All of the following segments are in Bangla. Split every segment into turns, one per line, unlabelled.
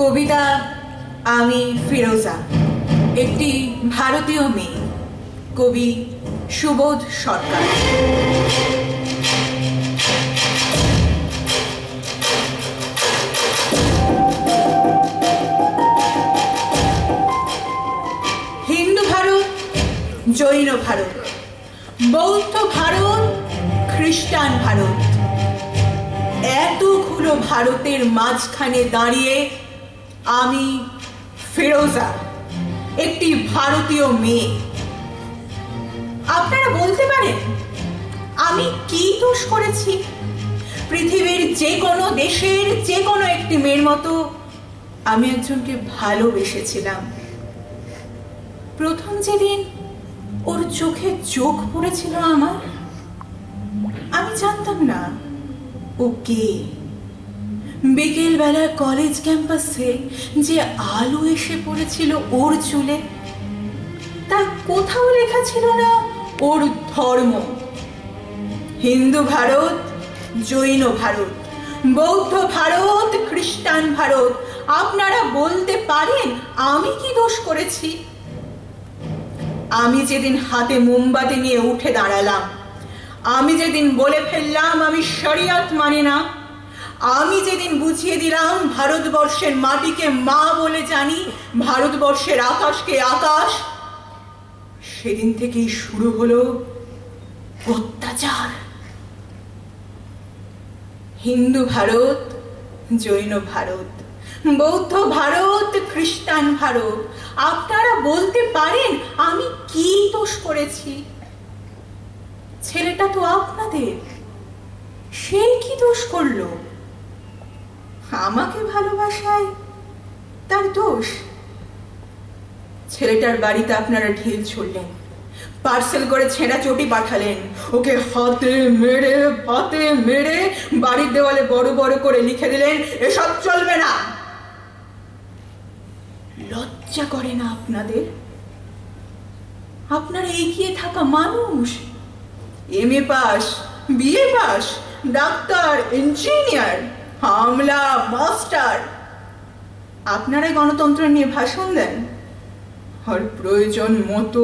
কবিতা আমি ফিরোজা, একটি ভারতীয় মেয়ে। কবি সুবোধ সরকার। হিন্দু ভারত, জৈন ভারত, বৌদ্ধ ভারত, খ্রিস্টান ভারত, এতগুলো ভারতের মাঝখানে দাঁড়িয়ে আমি ফিরোজা, একটি ভারতীয় মেয়ে। আপনারা বলতে পারেন আমি কি দোষ করেছি? পৃথিবীর যে কোনো দেশের যে কোনো একটি মেয়ের মতো আমি একজনকে ভালোবেসেছিলাম। প্রথম যেদিন ওর চোখে চোখ পড়েছিল আমার, আমি জানতাম না ও কে। বিকেল বেলা কলেজ ক্যাম্পাসে যে আলো এসে পড়েছিল ওর চুলে, তার কোথাও লেখা ছিল না ওর ধর্ম। হিন্দু ভারত, জৈন ভারত, বৌদ্ধ ভারত, খ্রিস্টান ভারত। আপনারা বলতে পারেন আমি কি দোষ করেছি? আমি যেদিন হাতে মোমবাতি নিয়ে উঠে দাঁড়ালাম, আমি যেদিন বলে ফেললাম আমি শরিয়ত মানি না, আমি যেদিন বুঝিয়ে দিলাম ভারতবর্ষের মাটিকে মা বলে জানি, ভারতবর্ষের আকাশকে আকাশ, সেদিন থেকেই শুরু হলো অত্যাচার। হিন্দু ভারত, জৈন ভারত, বৌদ্ধ ভারত, খ্রিস্টান ভারত। আপনারা বলতে পারেন আমি কি দোষ করেছি? ছেলেটা তো আপনাদের, সে কি দোষ করলো? আমাকে ভালোবাসায় তার দোষ? ছেলেটার বাড়িতে আপনারা ঢিল ছুড়লেন, পার্সেল করে ছেঁড়া চটি পাঠালেন, ওকে হাতে মেরে পাতে মেরে বাড়ির দেওয়ালে বড় বড় করে লিখে দিলেন এসব চলবে না। লজ্জা করে না আপনাদের? আপনারা এগিয়ে থাকা মানুষ, এমএ পাস, বিএ পাস, ডাক্তার, ইঞ্জিনিয়ার, আমলা, মাস্টার, আপনারাই গণতন্ত্র নিয়ে ভাষণ দেন আর প্রয়োজন মতো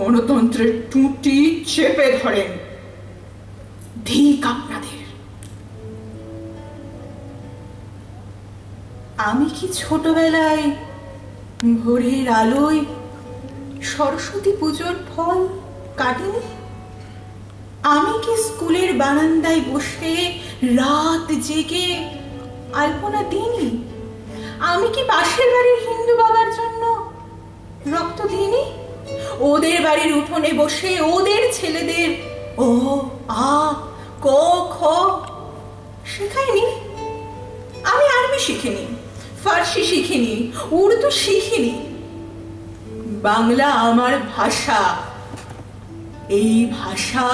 গণতন্ত্রের টুটি চেপে ধরেন। ঠিক আপনাদের। আমি কি ছোটবেলায় ভোরের আলোয় সরস্বতী পুজোর ফল কাটিনি? আমি কি স্কুলের বারান্দায় বসে রাত জেগে আলপনা দিইনি? আমি কি পাশের বাড়ির হিন্দু বাবার জন্য রক্ত দিইনি? ওদের বাড়ির উঠোনে বসে ওদের ছেলেদের ও আ ক খ শেখাইনি? আমি আরবি শিখিনি, ফার্সি শিখিনি, উর্দু শিখিনি। বাংলা আমার ভাষা, এই ভাষা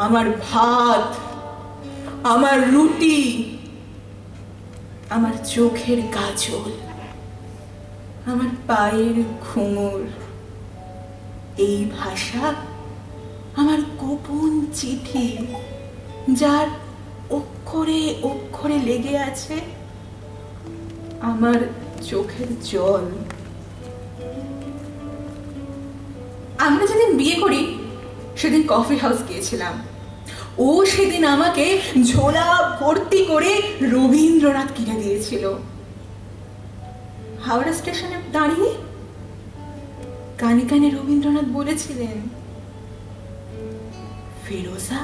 আমার ভাত, আমার রুটি, আমার চোখের কাজল, আমার পায়ের ঘুঙুর। এই ভাষা আমার গোপন চিঠি, যার অক্ষরে অক্ষরে লেগে আছে আমার চোখের জল। আমরা যেদিন বিয়ে করি সেদিন কফি হাউস গিয়েছিলাম। ও সেদিন আমাকে ঝোলা ভর্তি করে রবীন্দ্রনাথ কিনে দিয়েছিল। হাওড়া স্টেশনে দাঁড়িয়ে কানে কানে রবীন্দ্রনাথ বলেছিলেন, ফিরোজা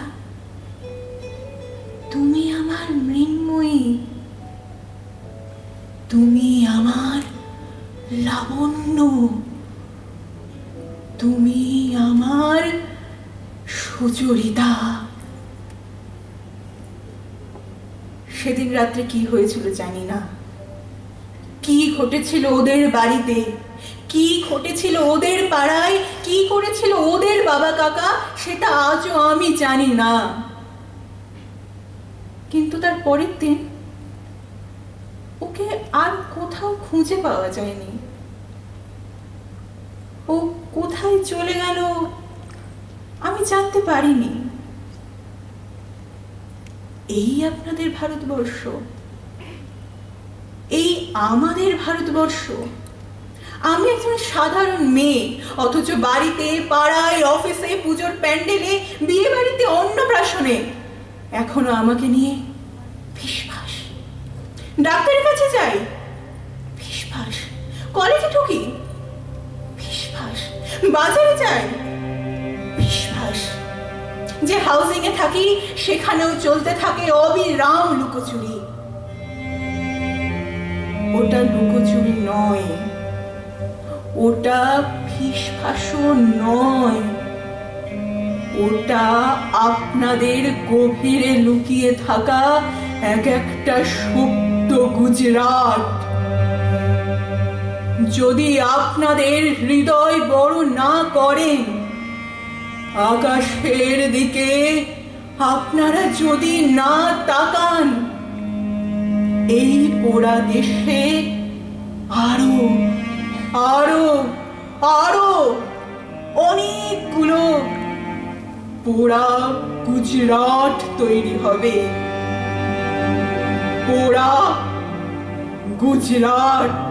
তুমি আমার মৃন্ময়ী, তুমি আমার লাবণ্য, তুমি আমার সুচরিতা। সেদিন রাত্রে কি হয়েছিল জানি না, কি ঘটেছিল ওদের বাড়িতে, কি ঘটেছিল ওদের পাড়ায়, কি করেছিল ওদের বাবা কাকা, সেটা আজও আমি জানি না। কিন্তু তার পরের দিন ওকে আর কোথাও খুঁজে পাওয়া যায়নি। ও কোথায় চলে গেল আমি জানতে পারিনি। এই আপনাদের ভারতবর্ষ, এই আমাদের ভারতবর্ষ, আমি একজন সাধারণ মেয়ে, অথচ বাড়িতে, পাড়ায়, অফিসে, পুজোর প্যান্ডেলে, বিয়ে বাড়িতে, অন্নপ্রাশনে এখনো আমাকে নিয়ে ফিসফাস। ডাক্তারের কাছে যাই, ফিসফাস। কলেজে ঢুকি, ফিসফাস। বাজারে যাই, ফিসফাস। যে হাউজিং এ থাকি সেখানেও চলতে থাকে অবিরাম লুকোচুরি। ওটা লুকোচুরি নয়, ওটা ফিসফাসও নয়, ওটা আপনাদের গভীরে লুকিয়ে থাকা এক একটা সুপ্ত গুজরাট। যদি আপনাদের হৃদয় বড় না করেন, আকাশের দিকে আপনারা যদি না তাকান, এই পোড়া দেশে আরো আরো আরো অনেকগুলো পোড়া গুজরাট তৈরি হবে। পোড়া গুজরাট।